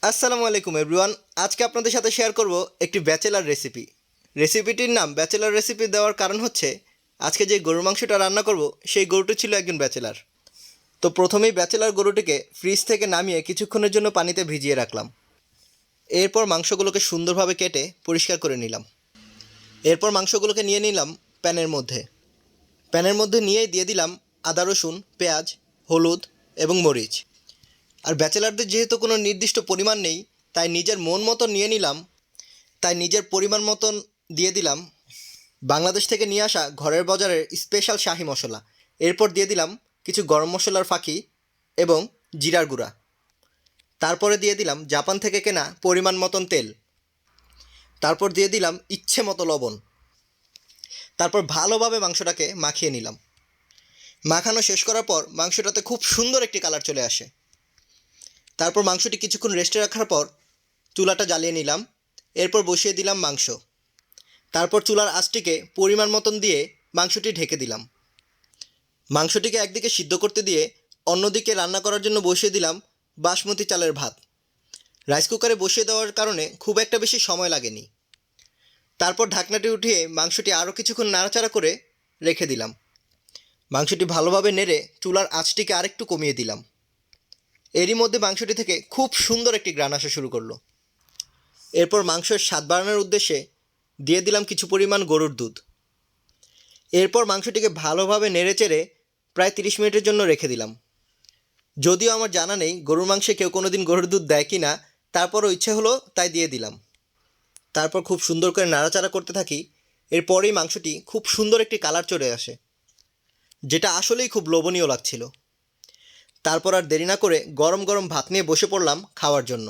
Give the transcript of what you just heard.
আসসালামু আলাইকুম এভরিওয়ান। আজকে আপনাদের সাথে শেয়ার করব একটি ব্যাচেলার রেসিপি। রেসিপিটির নাম ব্যাচেলার রেসিপি দেওয়ার কারণ হচ্ছে আজকে যে গরুর মাংসটা রান্না করব সেই গরুটি ছিল একজন ব্যাচেলার। তো প্রথমেই ব্যাচেলার গরুটিকে ফ্রিজ থেকে নামিয়ে কিছুক্ষণের জন্য পানিতে ভিজিয়ে রাখলাম। এরপর মাংসগুলোকে সুন্দরভাবে কেটে পরিষ্কার করে নিলাম। এরপর মাংসগুলোকে নিয়ে নিলাম প্যানের মধ্যে নিয়েই দিয়ে দিলাম আদা, রসুন, পেঁয়াজ, হলুদ এবং মরিচ। আর ব্যাচেলারদের যেহেতু কোনো নির্দিষ্ট পরিমাণ নেই, তাই নিজের মন মতো নিয়ে নিলাম। তাই নিজের পরিমাণ মতন দিয়ে দিলাম বাংলাদেশ থেকে নিয়ে আসা ঘরের বাজারের স্পেশাল শাহি মশলা। এরপর দিয়ে দিলাম কিছু গরম মশলার ফাঁকি এবং জিরার গুঁড়া। তারপরে দিয়ে দিলাম জাপান থেকে কেনা পরিমাণ মতন তেল। তারপর দিয়ে দিলাম ইচ্ছে মতো লবণ। তারপর ভালোভাবে মাংসটাকে মাখিয়ে নিলাম। মাখানো শেষ করার পর মাংসটাতে খুব সুন্দর একটি কালার চলে আসে। তারপর মাংসটি কিছুক্ষণ রেস্টে রাখার পর চুলাটা জ্বালিয়ে নিলাম। এরপর বসিয়ে দিলাম মাংস। তারপর চুলার আঁচটিকে পরিমাণ মতন দিয়ে মাংসটি ঢেকে দিলাম। মাংসটিকে একদিকে সিদ্ধ করতে দিয়ে অন্যদিকে রান্না করার জন্য বসিয়ে দিলাম বাসমতি চালের ভাত। রাইস কুকারে বসিয়ে দেওয়ার কারণে খুব একটা বেশি সময় লাগেনি। তারপর ঢাকনাটি উঠিয়ে মাংসটি আরও কিছুক্ষণ নাড়াচাড়া করে রেখে দিলাম। মাংসটি ভালোভাবে নেড়ে চুলার আঁচটিকে আরেকটু কমিয়ে দিলাম। এরই মধ্যে মাংসটি থেকে খুব সুন্দর একটি ঘ্রাণ আসা শুরু করলো। এরপর মাংসের স্বাদ বাড়ানোর উদ্দেশ্যে দিয়ে দিলাম কিছু পরিমাণ গরুর দুধ। এরপর মাংসটিকে ভালোভাবে নেড়েচেড়ে প্রায় 30 মিনিটের জন্য রেখে দিলাম। যদিও আমার জানা নেই গরুর মাংসে কেউ কোনো দিন গরুর দুধ দেয় কি না, তারপরও ইচ্ছে হলো তাই দিয়ে দিলাম। তারপর খুব সুন্দর করে নাড়াচাড়া করতে থাকি। এরপরেই মাংসটি খুব সুন্দর একটি কালার চলে আসে, যেটা আসলেই খুব লোভনীয় লাগছিল। তারপর আর দেরি না করে গরম গরম ভাত নিয়ে বসে পড়লাম খাওয়ার জন্য।